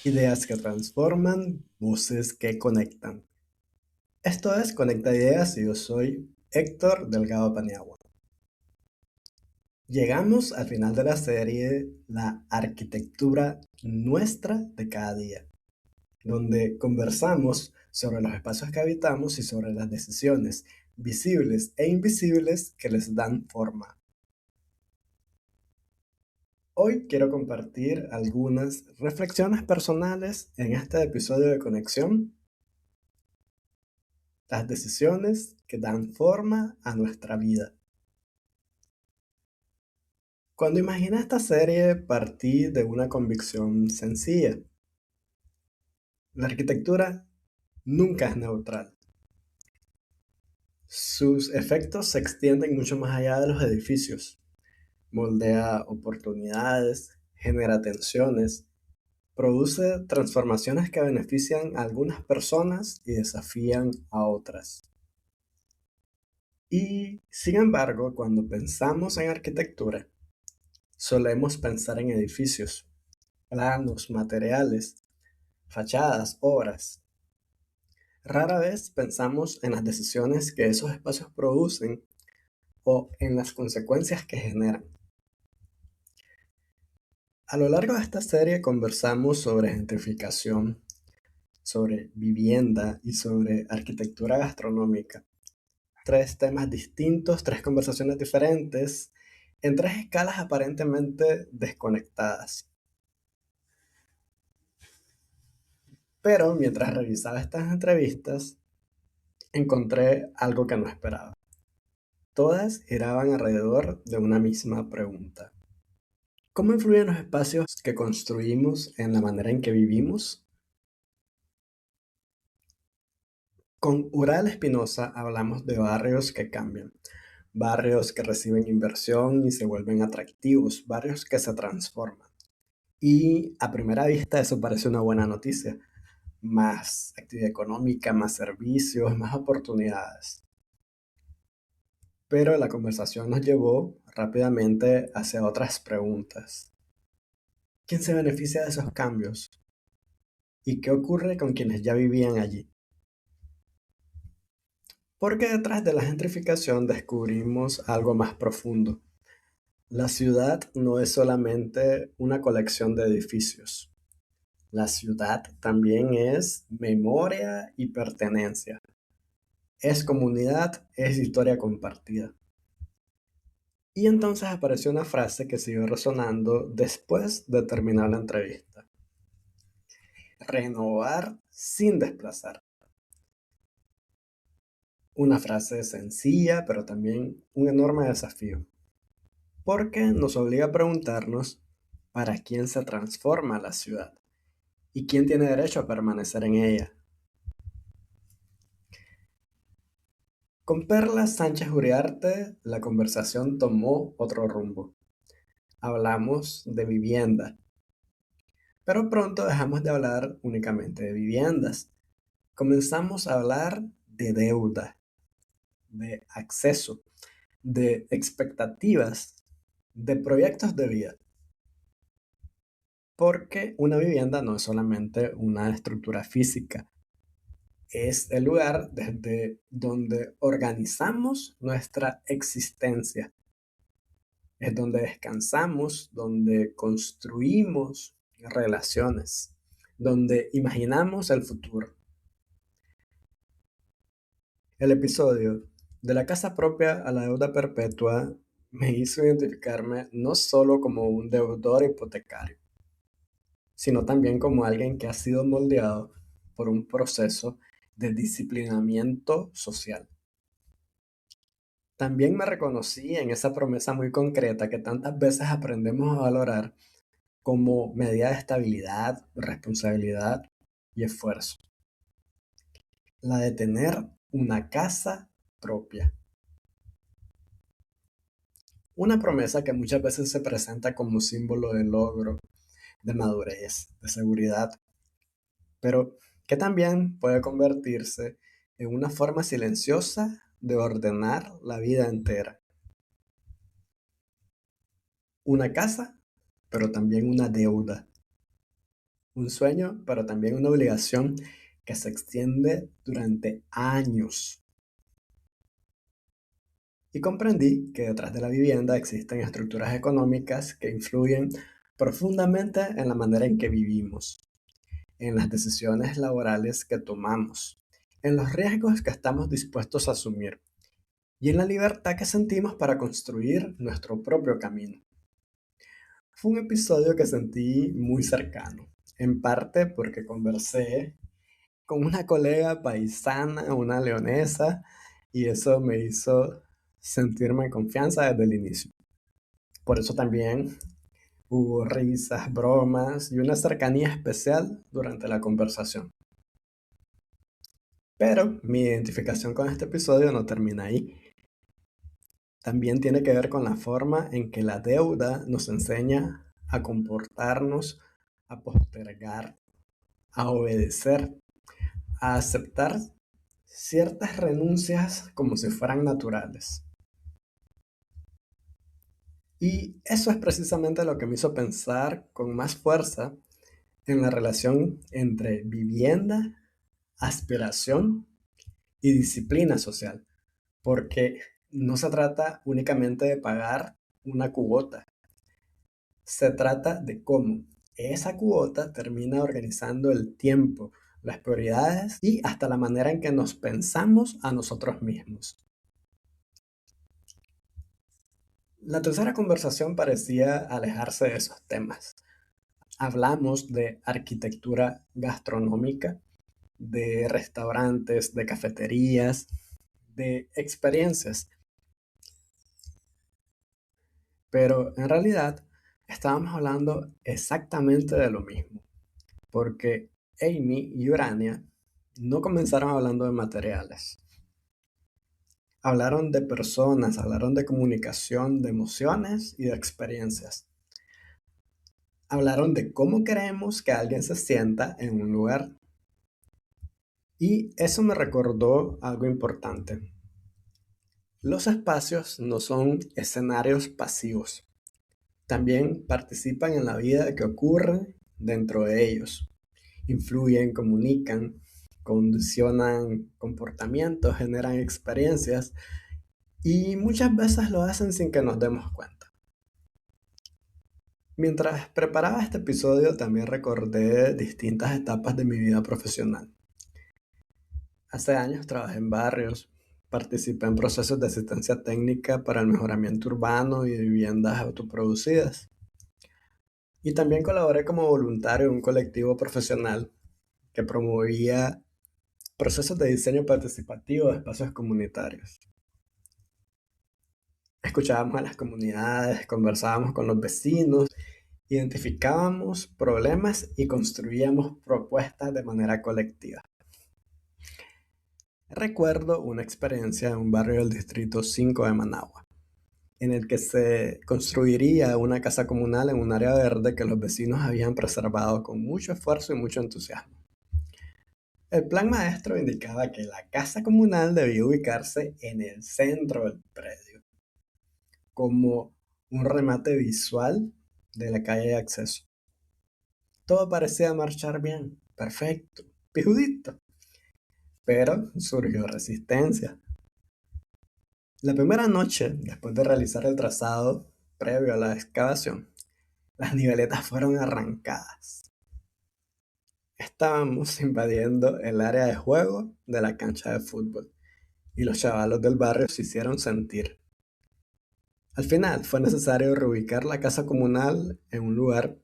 Ideas que transforman, voces que conectan. Esto es Conecta Ideas y yo soy Héctor Delgado Paniagua. Llegamos al final de la serie La arquitectura nuestra de cada día, donde conversamos sobre los espacios que habitamos y sobre las decisiones visibles e invisibles que les dan forma. Hoy quiero compartir algunas reflexiones personales en este episodio de Conexión, las decisiones que dan forma a nuestra vida. Cuando imaginé esta serie partí de una convicción sencilla. La arquitectura nunca es neutral. Sus efectos se extienden mucho más allá de los edificios. Moldea oportunidades, genera tensiones, produce transformaciones que benefician a algunas personas y desafían a otras. Y, sin embargo, cuando pensamos en arquitectura, solemos pensar en edificios, planos, materiales, fachadas, obras. Rara vez pensamos en las decisiones que esos espacios producen o en las consecuencias que generan. A lo largo de esta serie conversamos sobre gentrificación, sobre vivienda y sobre arquitectura gastronómica. Tres temas distintos, tres conversaciones diferentes, en tres escalas aparentemente desconectadas. Pero mientras revisaba estas entrevistas, encontré algo que no esperaba. Todas giraban alrededor de una misma pregunta. ¿Cómo influyen los espacios que construimos en la manera en que vivimos? Con Ural Espinosa hablamos de barrios que cambian, barrios que reciben inversión y se vuelven atractivos, barrios que se transforman. Y a primera vista eso parece una buena noticia. Más actividad económica, más servicios, más oportunidades. Pero la conversación nos llevó rápidamente hacia otras preguntas. ¿Quién se beneficia de esos cambios? ¿Y qué ocurre con quienes ya vivían allí? Porque detrás de la gentrificación descubrimos algo más profundo. La ciudad no es solamente una colección de edificios. La ciudad también es memoria y pertenencia. Es comunidad, es historia compartida. Y entonces apareció una frase que siguió resonando después de terminar la entrevista. Renovar sin desplazar. Una frase sencilla, pero también un enorme desafío, porque nos obliga a preguntarnos para quién se transforma la ciudad y quién tiene derecho a permanecer en ella. Con Perla Sánchez Uriarte, la conversación tomó otro rumbo. Hablamos de vivienda, pero pronto dejamos de hablar únicamente de viviendas. Comenzamos a hablar de deuda, de acceso, de expectativas, de proyectos de vida. Porque una vivienda no es solamente una estructura física, es el lugar desde donde organizamos nuestra existencia, es donde descansamos, donde construimos relaciones, donde imaginamos el futuro. El episodio de la casa propia a la deuda perpetua me hizo identificarme no solo como un deudor hipotecario, sino también como alguien que ha sido moldeado por un proceso de disciplinamiento social. También me reconocí en esa promesa muy concreta que tantas veces aprendemos a valorar como medida de estabilidad, responsabilidad y esfuerzo. La de tener una casa propia. Una promesa que muchas veces se presenta como símbolo de logro, de madurez, de seguridad, pero que también puede convertirse en una forma silenciosa de ordenar la vida entera. Una casa, pero también una deuda. un sueño, pero también una obligación que se extiende durante años. Y comprendí que detrás de la vivienda existen estructuras económicas que influyen profundamente en la manera en que vivimos, en las decisiones laborales que tomamos, en los riesgos que estamos dispuestos a asumir y en la libertad que sentimos para construir nuestro propio camino. Fue un episodio que sentí muy cercano, en parte porque conversé con una colega paisana, una leonesa, y eso me hizo sentirme en confianza desde el inicio. Por eso también hubo risas, bromas y una cercanía especial durante la conversación. Pero mi identificación con este episodio no termina ahí. También tiene que ver con la forma en que la deuda nos enseña a comportarnos, a postergar, a obedecer, a aceptar ciertas renuncias como si fueran naturales. Y eso es precisamente lo que me hizo pensar con más fuerza en la relación entre vivienda, aspiración y disciplina social, porque no se trata únicamente de pagar una cuota, se trata de cómo esa cuota termina organizando el tiempo, las prioridades y hasta la manera en que nos pensamos a nosotros mismos. La tercera conversación parecía alejarse de esos temas. Hablamos de arquitectura gastronómica, de restaurantes, de cafeterías, de experiencias, pero en realidad estábamos hablando exactamente de lo mismo, porque Amy y Urania no comenzaron hablando de materiales. Hablaron de personas, hablaron de comunicación, de emociones y de experiencias. Hablaron de cómo queremos que alguien se sienta en un lugar. Y eso me recordó algo importante. Los espacios no son escenarios pasivos. También participan en la vida que ocurre dentro de ellos. Influyen, comunican, condicionan comportamientos, generan experiencias y muchas veces lo hacen sin que nos demos cuenta. Mientras preparaba este episodio también recordé distintas etapas de mi vida profesional. Hace años trabajé en barrios, participé en procesos de asistencia técnica para el mejoramiento urbano y de viviendas autoproducidas. Y también colaboré como voluntario en un colectivo profesional que promovía procesos de diseño participativo de espacios comunitarios. Escuchábamos a las comunidades, conversábamos con los vecinos, identificábamos problemas y construíamos propuestas de manera colectiva. Recuerdo una experiencia en un barrio del Distrito 5 de Managua, en el que se construiría una casa comunal en un área verde que los vecinos habían preservado con mucho esfuerzo y mucho entusiasmo. El plan maestro indicaba que la casa comunal debía ubicarse en el centro del predio, como un remate visual de la calle de acceso. Todo parecía marchar bien, perfecto, pijudito, pero surgió resistencia. La primera noche, después de realizar el trazado previo a la excavación, las niveletas fueron arrancadas. Estábamos invadiendo el área de juego de la cancha de fútbol y los chavalos del barrio se hicieron sentir. Al final fue necesario reubicar la casa comunal en un lugar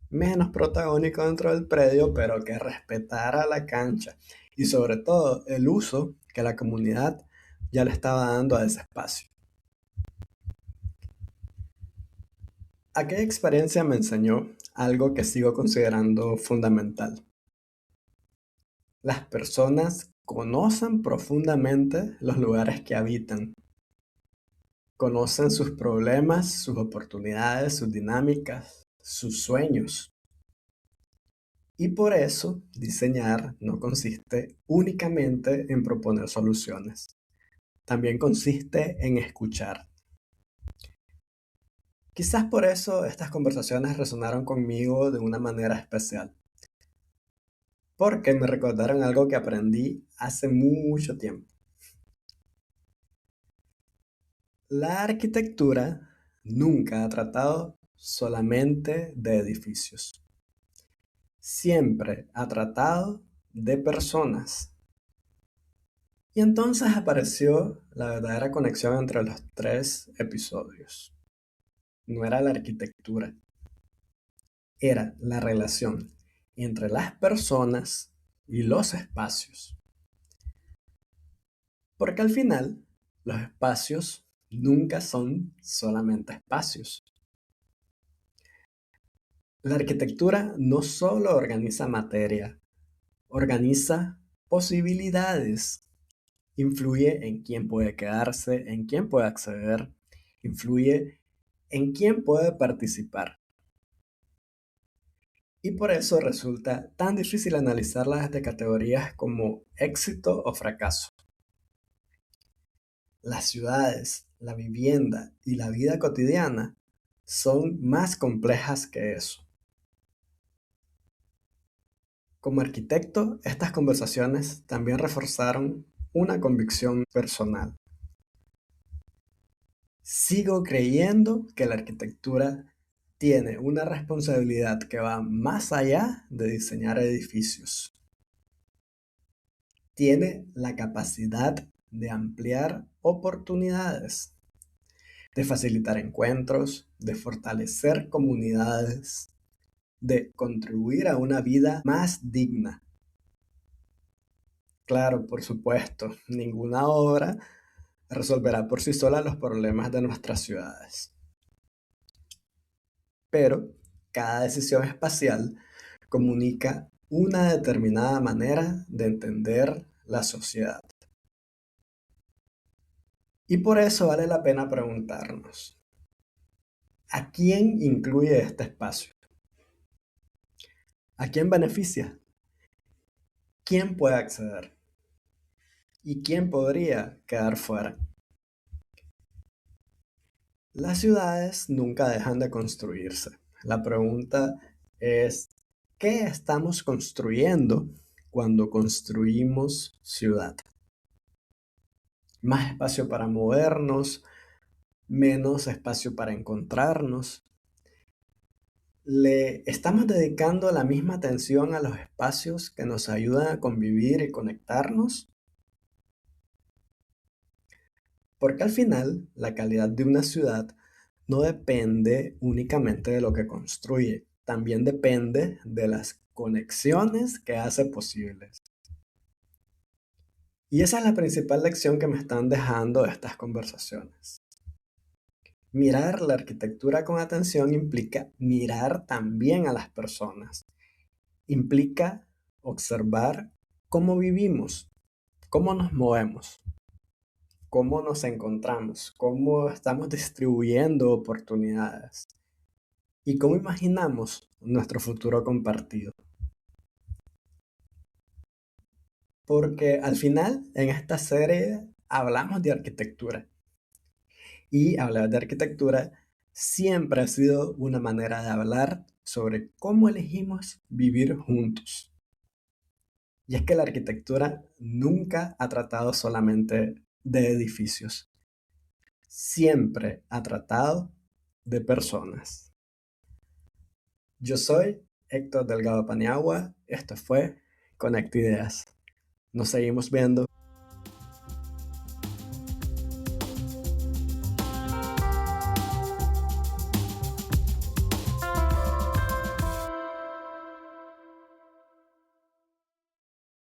menos protagónico dentro del predio, pero que respetara la cancha y sobre todo el uso que la comunidad ya le estaba dando a ese espacio. Aquella experiencia me enseñó algo que sigo considerando fundamental. Las personas conocen profundamente los lugares que habitan. Conocen sus problemas, sus oportunidades, sus dinámicas, sus sueños. Y por eso diseñar no consiste únicamente en proponer soluciones. También consiste en escuchar. Quizás por eso estas conversaciones resonaron conmigo de una manera especial. porque me recordaron algo que aprendí hace mucho tiempo. La arquitectura nunca ha tratado solamente de edificios. Siempre ha tratado de personas. Y entonces apareció la verdadera conexión entre los tres episodios. No era la arquitectura, era la relación entre las personas y los espacios. Porque al final, los espacios nunca son solamente espacios. La arquitectura no solo organiza materia, organiza posibilidades. Influye en quién puede quedarse, en quién puede acceder, influye en quién puede participar. Y por eso resulta tan difícil analizarlas de categorías como éxito o fracaso. Las ciudades, la vivienda y la vida cotidiana son más complejas que eso. Como arquitecto, estas conversaciones también reforzaron una convicción personal. Sigo creyendo que la arquitectura tiene una responsabilidad que va más allá de diseñar edificios. Tiene la capacidad de ampliar oportunidades, de facilitar encuentros, de fortalecer comunidades, de contribuir a una vida más digna. Claro, por supuesto, ninguna obra resolverá por sí sola los problemas de nuestras ciudades. Pero cada decisión espacial comunica una determinada manera de entender la sociedad. Y por eso vale la pena preguntarnos, ¿a quién incluye este espacio? ¿A quién beneficia? ¿Quién puede acceder? ¿Y quién podría quedar fuera? Las ciudades nunca dejan de construirse. La pregunta es, ¿qué estamos construyendo cuando construimos ciudad? Más espacio para movernos, menos espacio para encontrarnos. ¿Le estamos dedicando la misma atención a los espacios que nos ayudan a convivir y conectarnos? Porque al final, la calidad de una ciudad no depende únicamente de lo que construye, también depende de las conexiones que hace posibles. Y esa es la principal lección que me están dejando estas conversaciones. Mirar la arquitectura con atención implica mirar también a las personas. Implica observar cómo vivimos, cómo nos movemos, cómo nos encontramos, cómo estamos distribuyendo oportunidades y cómo imaginamos nuestro futuro compartido. Porque al final, en esta serie, hablamos de arquitectura. Y hablar de arquitectura siempre ha sido una manera de hablar sobre cómo elegimos vivir juntos. Y es que la arquitectura nunca ha tratado solamente de edificios. Siempre ha tratado de personas. Yo soy Héctor Delgado Paniagua. Esto fue Conect Ideas. Nos seguimos viendo.